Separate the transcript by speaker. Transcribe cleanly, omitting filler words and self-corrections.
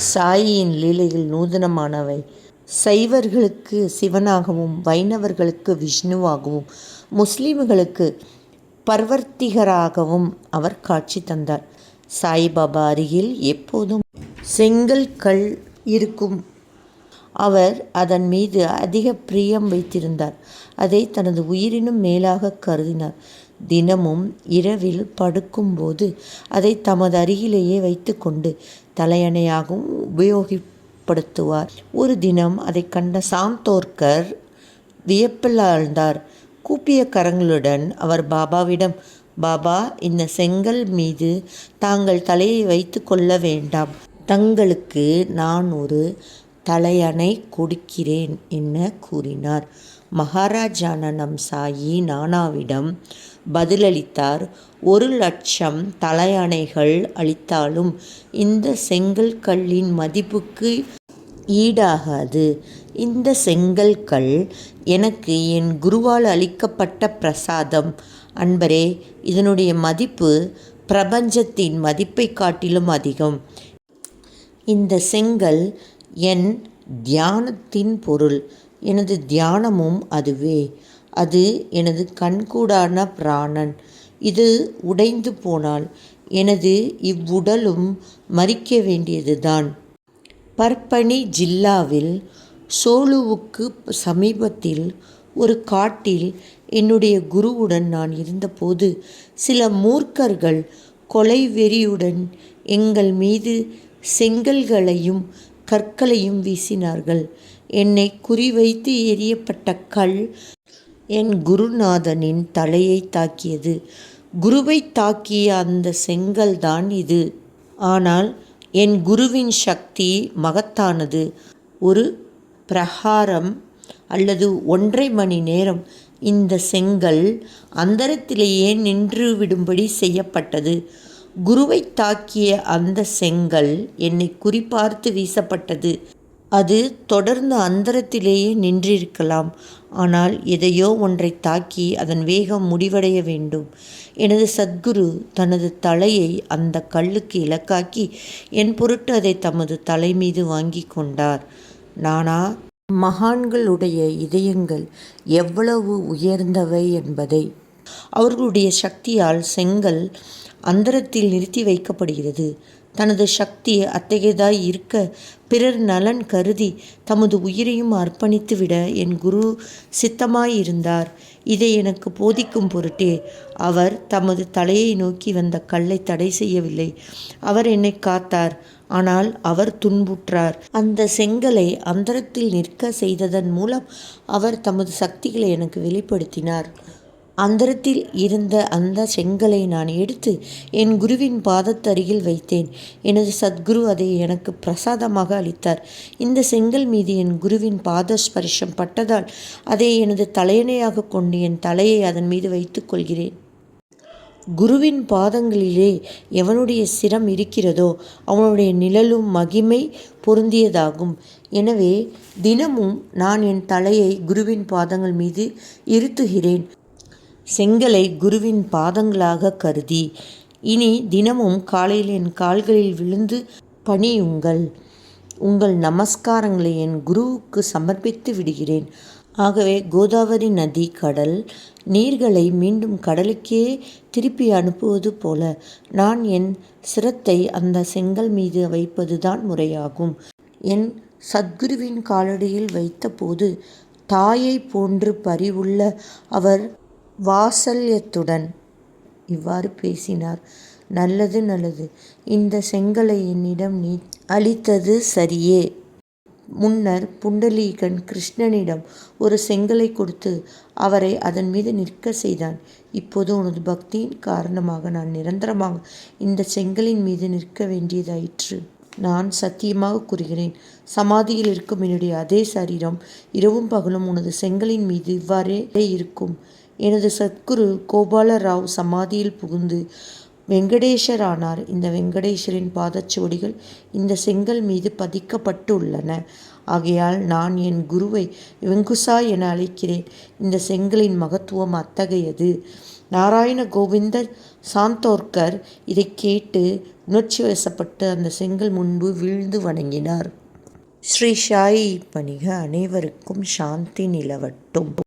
Speaker 1: சாயியின் லீலைகள் நூதனமானவை. சைவர்களுக்கு சிவனாகவும், வைணவர்களுக்கு விஷ்ணுவாகவும், முஸ்லிம்களுக்கு பர்வர்த்திகராகவும் அவர் காட்சி தந்தார். சாயிபாபா அருகில் எப்போதும் செங்கல் கல் இருக்கும். அவர் அதன் மீது அதிக பிரியம் வைத்திருந்தார். அதை தனது உயிரினும் மேலாக கருதினார். தினமும் இரவில் படுக்கும்போது அதை தமது அருகிலேயே வைத்து கொண்டு தலையணையாகவும் உபயோகப்படுத்துவார். ஒரு தினம் அதை கண்ட சாந்தோர்கர் வியப்பில் ஆழ்ந்தார். கூப்பிய கரங்களுடன் அவர் பாபாவிடம், பாபா, இந்த செங்கல் மீது தாங்கள் தலையை வைத்து கொள்ள வேண்டாம். தங்களுக்கு நான் ஒரு தலையணை கொடுக்கிறேன் என கூறினார். மகாராஜான நம் சாயி நானாவிடம் பதிலளித்தார், 1,00,000 தலையணைகள் அளித்தாலும் இந்த செங்கல் கல்லின் மதிப்புக்கு ஈடாகாது. இந்த செங்கல் கல் எனக்கு என் குருவால் அளிக்கப்பட்ட பிரசாதம். அன்பரே, இதனுடைய மதிப்பு பிரபஞ்சத்தின் மதிப்பை காட்டிலும் அதிகம். இந்த செங்கல் என் தியானத்தின் பொருள். எனது தியானமும் அதுவே. அது எனது கண்கூடான பிராணன். இது உடைந்து போனால் எனது இவ்வுடலும் மரிக்க வேண்டியதுதான். பர்பனி ஜில்லாவில் சோலுவுக்கு சமீபத்தில் ஒரு காட்டில் என்னுடைய குருவுடன் நான் இருந்தபோது சில மூர்க்கர்கள் கொலை வெறியுடன் எங்கள் மீது செங்கல்களையும் கற்களையும் வீசினார்கள். என்னை குறிவைத்து எறியப்பட்ட கல் என் குருநாதனின் தலையை தாக்கியது. குருவை தாக்கிய அந்த செங்கல்தான் இது. ஆனால் என் குருவின் சக்தி மகத்தானது. ஒரு பிரகாரம் அல்லது 1.5 மணி நேரம் இந்த செங்கல் அந்தரத்திலேயே நின்றுவிடும்படி செய்யப்பட்டது. குருவை தாக்கிய அந்த செங்கல் என்னை குறிபார்த்து வீசப்பட்டது. அது தொடர்ந்து அந்தரத்திலேயே நின்றிருக்கலாம். ஆனால் எதையோ ஒன்றை தாக்கி அதன் வேகம் முடிவடைய வேண்டும். எனது சத்குரு தனது தலையை அந்த கல்லுக்கு இலக்காக்கி என் பொருட்டு அதை தமது தலை மீது வாங்கி கொண்டார். நானா மகான்களுடைய இதயங்கள் எவ்வளவு உயர்ந்தவை என்பதை அவர்களுடைய சக்தியால் செங்கல் அந்தரத்தில் நிறுத்தி வைக்கப்படுகிறது. தனது சக்தி அத்தகையதாய் இருக்க பிறர் நலன் கருதி தமது உயிரையும் அர்ப்பணித்துவிட என் குரு சித்தமாயிருந்தார். இதை எனக்கு போதிக்கும் பொருட்டே அவர் தமது தலையை நோக்கி வந்த கல்லை தடை செய்யவில்லை. அவர் என்னை காத்தார். ஆனால் அவர் துன்புற்றார். அந்த செங்கலை அந்தரத்தில் நிற்க செய்ததன் மூலம் அவர் தமது சக்திகளை எனக்கு வெளிப்படுத்தினார். அந்தரத்தில் இருந்த அந்த செங்கலை நான் எடுத்து என் குருவின் பாதத்தருகில் வைத்தேன். எனது சத்குரு அதை எனக்கு பிரசாதமாக அளித்தார். இந்த செங்கல் மீது என் குருவின் பாத ஸ்பரிசம் பட்டதால் அதை எனது தலையணையாக கொண்டு என் தலையை அதன் மீது வைத்துக் கொள்கிறேன். குருவின் பாதங்களிலே எவனுடைய சிரம் இருக்கிறதோ அவனுடைய நிழலும் மகிமை பொருந்தியதாகும். எனவே தினமும் நான் என் தலையை குருவின் பாதங்கள் மீது இருத்துகிறேன். செங்கலை குருவின் பாதங்களாக கருதி இனி தினமும் காலையில் என் கால்களில் விழுந்து பணியுங்கள். உங்கள் நமஸ்காரங்களை என் குருவுக்கு சமர்ப்பித்து விடுகிறேன். ஆகவே கோதாவரி நதி கடல் நீர்களை மீண்டும் கடலுக்கே திருப்பி அனுப்புவது போல நான் என் சிரத்தை அந்த செங்கல் மீது வைப்பதுதான் முறையாகும். என் சத்குருவின் காலடியில் வைத்தபோது தாயை போன்று பரிவுள்ள அவர் வாசல்யத்துடன் இவ்வாறு பேசினார். நல்லது நல்லது. இந்த செங்கலை என்னிடம் நீ அளித்தது சரியே. முன்னர் புண்டலீகன் கிருஷ்ணனிடம் ஒரு செங்கலை கொடுத்து அவரை அதன் மீது நிற்க செய்தான். இப்போது உனது பக்தியின் காரணமாக நான் நிரந்தரமாக இந்த செங்கலின் மீது நிற்க வேண்டியதாயிற்று. நான் சத்தியமாக கூறுகிறேன், சமாதியில் இருக்கும் என்னுடைய அதே சரீரம் இரவும் பகலும் உனது செங்கலின் மீது இவ்வாறே இருக்கும். எனது சத்குரு கோபாலராவ் சமாதியில் புகுந்து வெங்கடேஷர் ஆனார். இந்த வெங்கடேஷரின் பாதச்சுவடிகள் இந்த செங்கல் மீது பதிக்கப்பட்டு உள்ளன. ஆகையால் நான் என் குருவை வெங்குசா என அழைக்கிறேன். இந்த செங்கலின் மகத்துவம் அத்தகையது. நாராயண கோவிந்தர் சாந்தோர்கர் இதை கேட்டு உணர்ச்சி வசப்பட்டு அந்த செங்கல் முன்பு வீழ்ந்து வணங்கினார். ஸ்ரீ சாயி பணிக. அனைவருக்கும் சாந்தி நிலவட்டும்.